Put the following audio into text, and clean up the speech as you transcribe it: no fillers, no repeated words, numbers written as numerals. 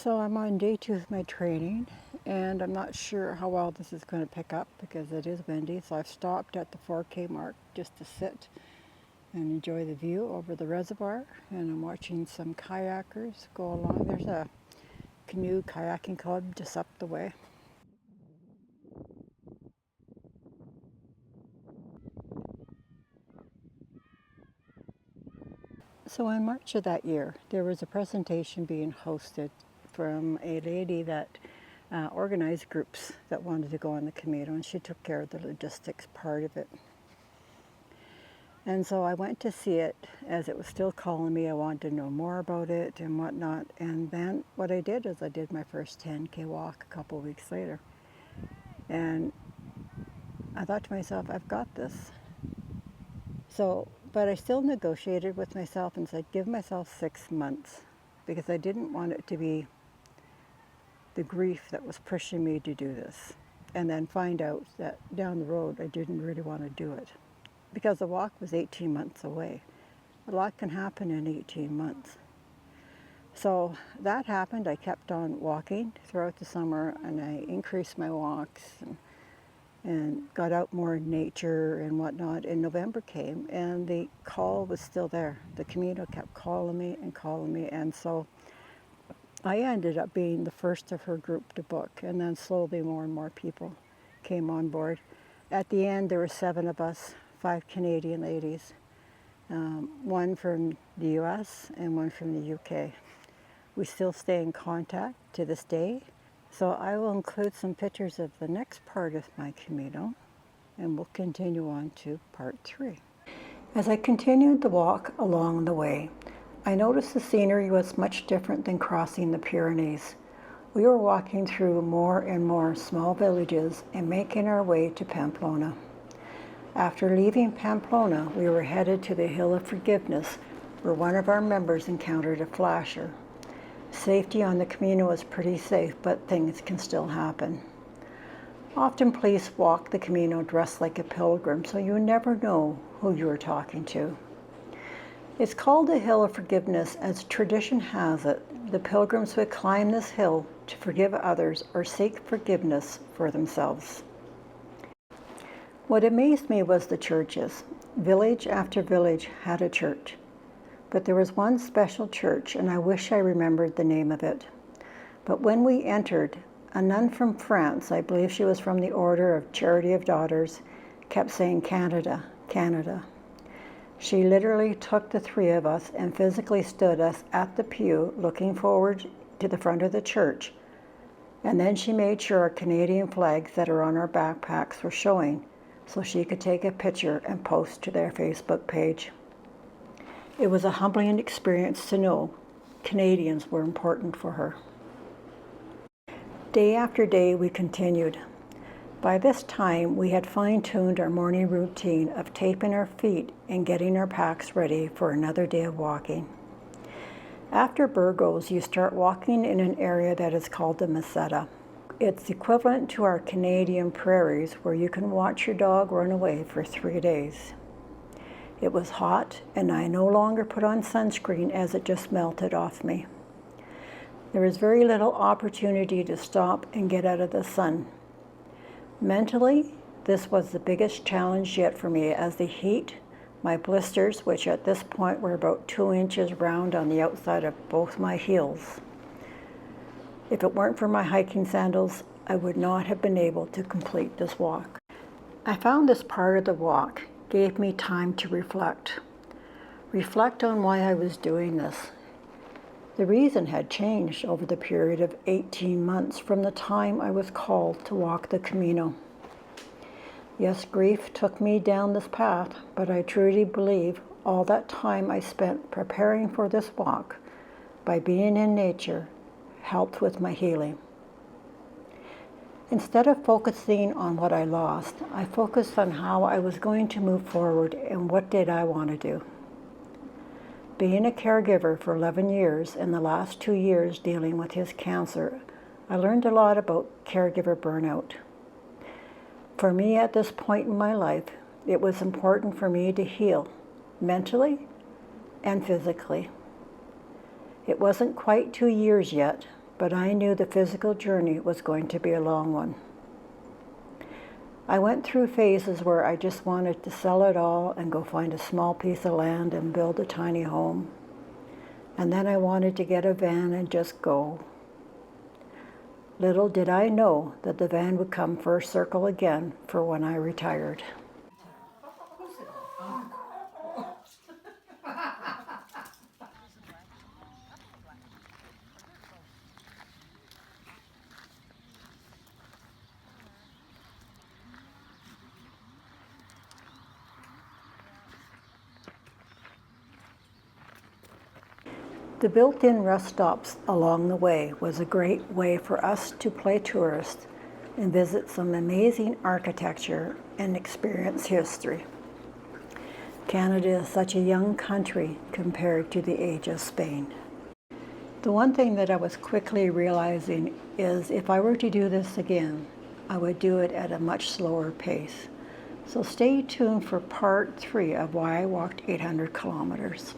So I'm on day 2 of my training, and I'm not sure how well this is going to pick up because it is windy. So I've stopped at the 4K mark just to sit and enjoy the view over the reservoir. And I'm watching some kayakers go along. There's a canoe kayaking club just up the way. So in March of that year, there was a presentation being hosted from a lady that organized groups that wanted to go on the Camino, and she took care of the logistics part of it. And so I went to see it as it was still calling me. I wanted to know more about it and whatnot. And then what I did is I did my first 10K walk a couple of weeks later. And I thought to myself, I've got this. So, but I still negotiated with myself and said, give myself 6 months, because I didn't want it to be the grief that was pushing me to do this. And then find out that down the road, I didn't really want to do it. Because the walk was 18 months away. A lot can happen in 18 months. So that happened. I kept on walking throughout the summer, and I increased my walks and got out more in nature and whatnot. And November came, and the call was still there. The Camino kept calling me, and so I ended up being the first of her group to book, and then slowly more and more people came on board. At the end, there were 7 of us, 5 Canadian ladies, 1 from the US and 1 from the UK. We still stay in contact to this day. So I will include some pictures of the next part of my Camino, and we'll continue on to part 3. As I continued the walk along the way, I noticed the scenery was much different than crossing the Pyrenees. We were walking through more and more small villages and making our way to Pamplona. After leaving Pamplona, we were headed to the Hill of Forgiveness, where one of our members encountered a flasher. Safety on the Camino is pretty safe, but things can still happen. Often police walk the Camino dressed like a pilgrim, so you never know who you are talking to. It's called the Hill of Forgiveness as tradition has it. The pilgrims would climb this hill to forgive others or seek forgiveness for themselves. What amazed me was the churches. Village after village had a church. But there was one special church, and I wish I remembered the name of it. But when we entered, a nun from France, I believe she was from the Order of Charity of Daughters, kept saying, "Canada, Canada." She literally took the 3 of us and physically stood us at the pew looking forward to the front of the church. And then she made sure our Canadian flags that are on our backpacks were showing, so she could take a picture and post to their Facebook page. It was a humbling experience to know Canadians were important for her. Day after day we continued. By this time we had fine-tuned our morning routine of taping our feet and getting our packs ready for another day of walking. After Burgos, you start walking in an area that is called the Meseta. It's equivalent to our Canadian prairies, where you can watch your dog run away for 3 days. It was hot, and I no longer put on sunscreen as it just melted off me. There was very little opportunity to stop and get out of the sun. Mentally, this was the biggest challenge yet for me, as the heat, my blisters, which at this point were about 2 inches round on the outside of both my heels. If it weren't for my hiking sandals, I would not have been able to complete this walk. I found this part of the walk gave me time to reflect on why I was doing this. The reason had changed over the period of 18 months from the time I was called to walk the Camino. Yes, grief took me down this path, but I truly believe all that time I spent preparing for this walk by being in nature helped with my healing. Instead of focusing on what I lost, I focused on how I was going to move forward and what did I want to do. Being a caregiver for 11 years and the last 2 years dealing with his cancer, I learned a lot about caregiver burnout. For me at this point in my life, it was important for me to heal mentally and physically. It wasn't quite 2 years yet, but I knew the physical journey was going to be a long one. I went through phases where I just wanted to sell it all and go find a small piece of land and build a tiny home. And then I wanted to get a van and just go. Little did I know that the van would come first circle again for when I retired. The built-in rest stops along the way was a great way for us to play tourists and visit some amazing architecture and experience history. Canada is such a young country compared to the age of Spain. The one thing that I was quickly realizing is if I were to do this again, I would do it at a much slower pace. So stay tuned for part 3 of why I walked 800 kilometers.